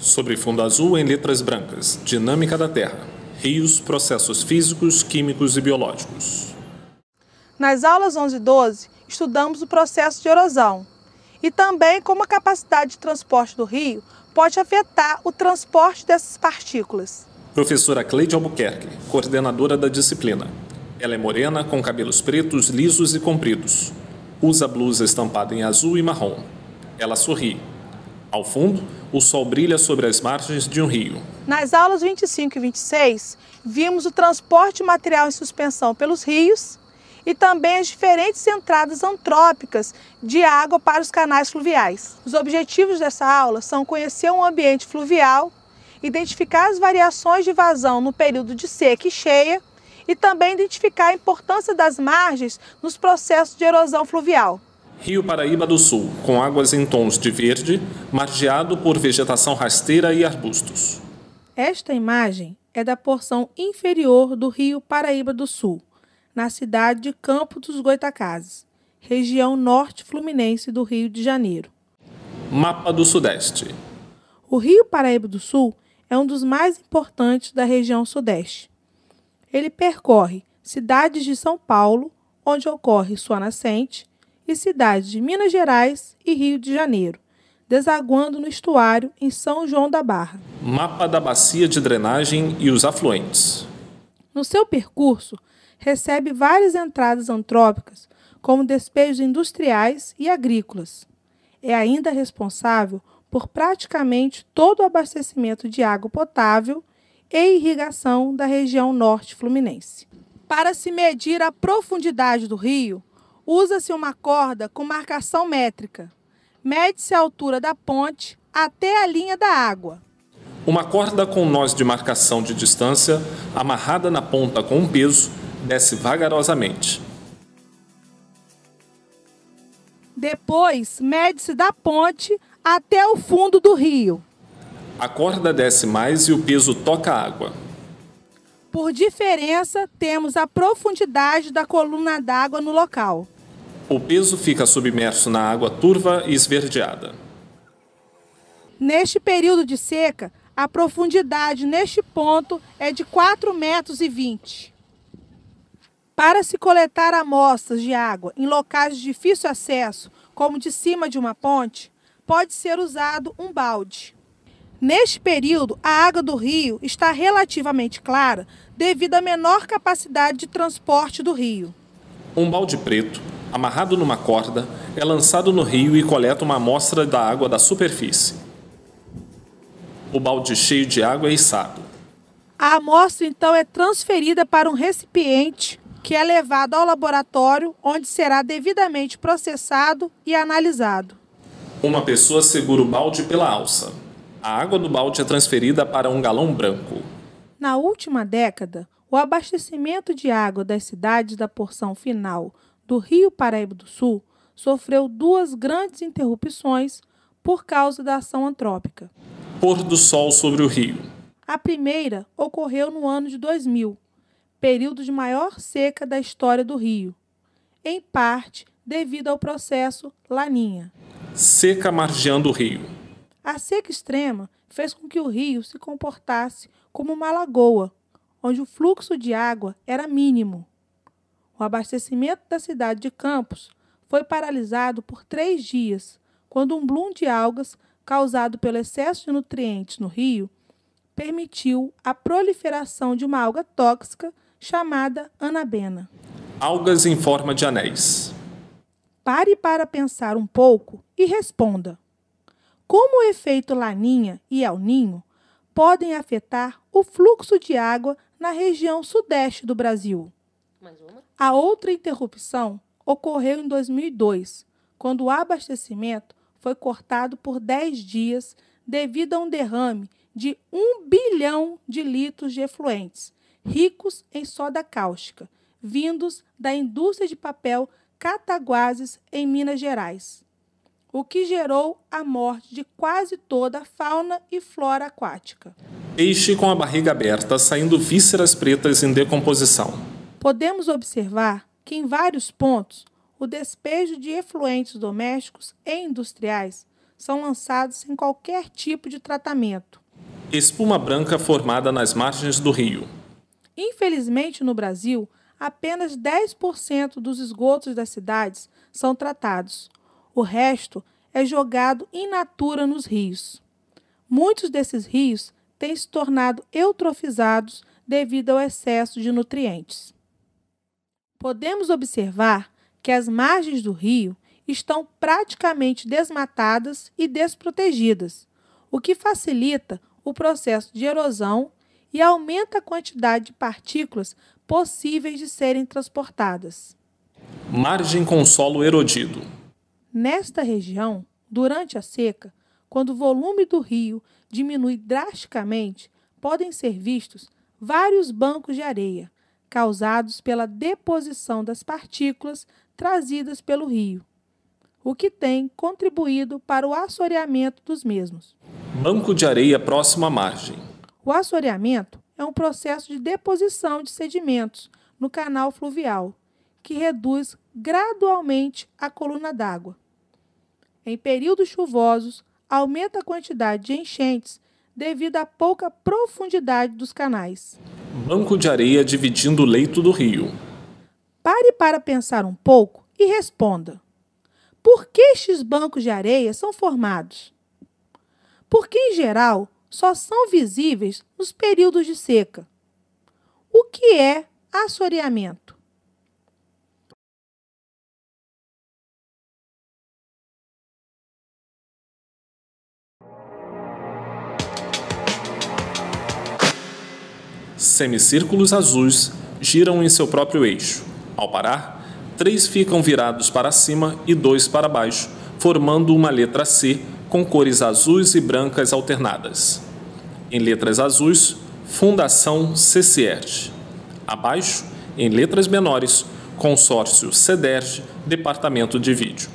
Sobre fundo azul em letras brancas, dinâmica da Terra, rios, processos físicos, químicos e biológicos. Nas aulas 11 e 12, estudamos o processo de erosão e também como a capacidade de transporte do rio pode afetar o transporte dessas partículas. Professora Cleide Albuquerque, coordenadora da disciplina. Ela é morena, com cabelos pretos, lisos e compridos. Usa blusa estampada em azul e marrom. Ela sorri. Ao fundo, o sol brilha sobre as margens de um rio. Nas aulas 25 e 26, vimos o transporte de material em suspensão pelos rios e também as diferentes entradas antrópicas de água para os canais fluviais. Os objetivos dessa aula são conhecer um ambiente fluvial, identificar as variações de vazão no período de seca e cheia e também identificar a importância das margens nos processos de erosão fluvial. Rio Paraíba do Sul, com águas em tons de verde, margeado por vegetação rasteira e arbustos. Esta imagem é da porção inferior do Rio Paraíba do Sul, na cidade de Campos dos Goytacazes, região norte fluminense do Rio de Janeiro. Mapa do Sudeste. O Rio Paraíba do Sul é um dos mais importantes da região Sudeste. Ele percorre cidades de São Paulo, onde ocorre sua nascente, e cidades de Minas Gerais e Rio de Janeiro, desaguando no estuário em São João da Barra. Mapa da bacia de drenagem e os afluentes. No seu percurso, recebe várias entradas antrópicas, como despejos industriais e agrícolas. É ainda responsável por praticamente todo o abastecimento de água potável e irrigação da região norte fluminense. Para se medir a profundidade do rio, usa-se uma corda com marcação métrica. Mede-se a altura da ponte até a linha da água. Uma corda com nós de marcação de distância, amarrada na ponta com um peso, desce vagarosamente. Depois, mede-se da ponte até o fundo do rio. A corda desce mais e o peso toca a água. Por diferença, temos a profundidade da coluna d'água no local. O peso fica submerso na água turva e esverdeada. Neste período de seca, a profundidade neste ponto é de 4,20 metros. Para se coletar amostras de água em locais de difícil acesso, como de cima de uma ponte, pode ser usado um balde. Neste período, a água do rio está relativamente clara devido à menor capacidade de transporte do rio. Um balde preto, amarrado numa corda, é lançado no rio e coleta uma amostra da água da superfície. O balde cheio de água é içado. A amostra, então, é transferida para um recipiente que é levado ao laboratório, onde será devidamente processado e analisado. Uma pessoa segura o balde pela alça. A água do balde é transferida para um galão branco. Na última década, o abastecimento de água das cidades da porção final do Rio Paraíba do Sul sofreu duas grandes interrupções por causa da ação antrópica. Pôr do sol sobre o rio. A primeira ocorreu no ano de 2000, período de maior seca da história do rio, em parte devido ao processo Laninha. Seca margeando o rio. A seca extrema fez com que o rio se comportasse como uma lagoa, onde o fluxo de água era mínimo. O abastecimento da cidade de Campos foi paralisado por 3 dias, quando um bloom de algas, causado pelo excesso de nutrientes no rio, permitiu a proliferação de uma alga tóxica chamada anabena. Algas em forma de anéis. Pare para pensar um pouco e responda. Como o efeito Laninha e El Ninho podem afetar o fluxo de água na região sudeste do Brasil? A outra interrupção ocorreu em 2002, quando o abastecimento foi cortado por 10 dias devido a um derrame de 1 bilhão de litros de efluentes, ricos em soda cáustica, vindos da indústria de papel Cataguases, em Minas Gerais, o que gerou a morte de quase toda a fauna e flora aquática. Peixe com a barriga aberta, saindo vísceras pretas em decomposição. Podemos observar que, em vários pontos, o despejo de efluentes domésticos e industriais são lançados sem qualquer tipo de tratamento. Espuma branca formada nas margens do rio. Infelizmente, no Brasil, apenas 10% dos esgotos das cidades são tratados. O resto é jogado in natura nos rios. Muitos desses rios têm se tornado eutrofizados devido ao excesso de nutrientes. Podemos observar que as margens do rio estão praticamente desmatadas e desprotegidas, o que facilita o processo de erosão e aumenta a quantidade de partículas possíveis de serem transportadas. Margem com solo erodido. Nesta região, durante a seca, quando o volume do rio diminui drasticamente, podem ser vistos vários bancos de areia, causados pela deposição das partículas trazidas pelo rio, o que tem contribuído para o assoreamento dos mesmos. Banco de areia próximo à margem. O assoreamento é um processo de deposição de sedimentos no canal fluvial, que reduz gradualmente a coluna d'água. Em períodos chuvosos, aumenta a quantidade de enchentes devido à pouca profundidade dos canais. Banco de areia dividindo o leito do rio. Pare para pensar um pouco e responda: por que estes bancos de areia são formados? Porque, em geral, só são visíveis nos períodos de seca. O que é assoreamento? Semicírculos azuis giram em seu próprio eixo. Ao parar, 3 ficam virados para cima e 2 para baixo, formando uma letra C com cores azuis e brancas alternadas. Em letras azuis, Fundação CCERJ. Abaixo, em letras menores, Consórcio CEDERJ, Departamento de Vídeo.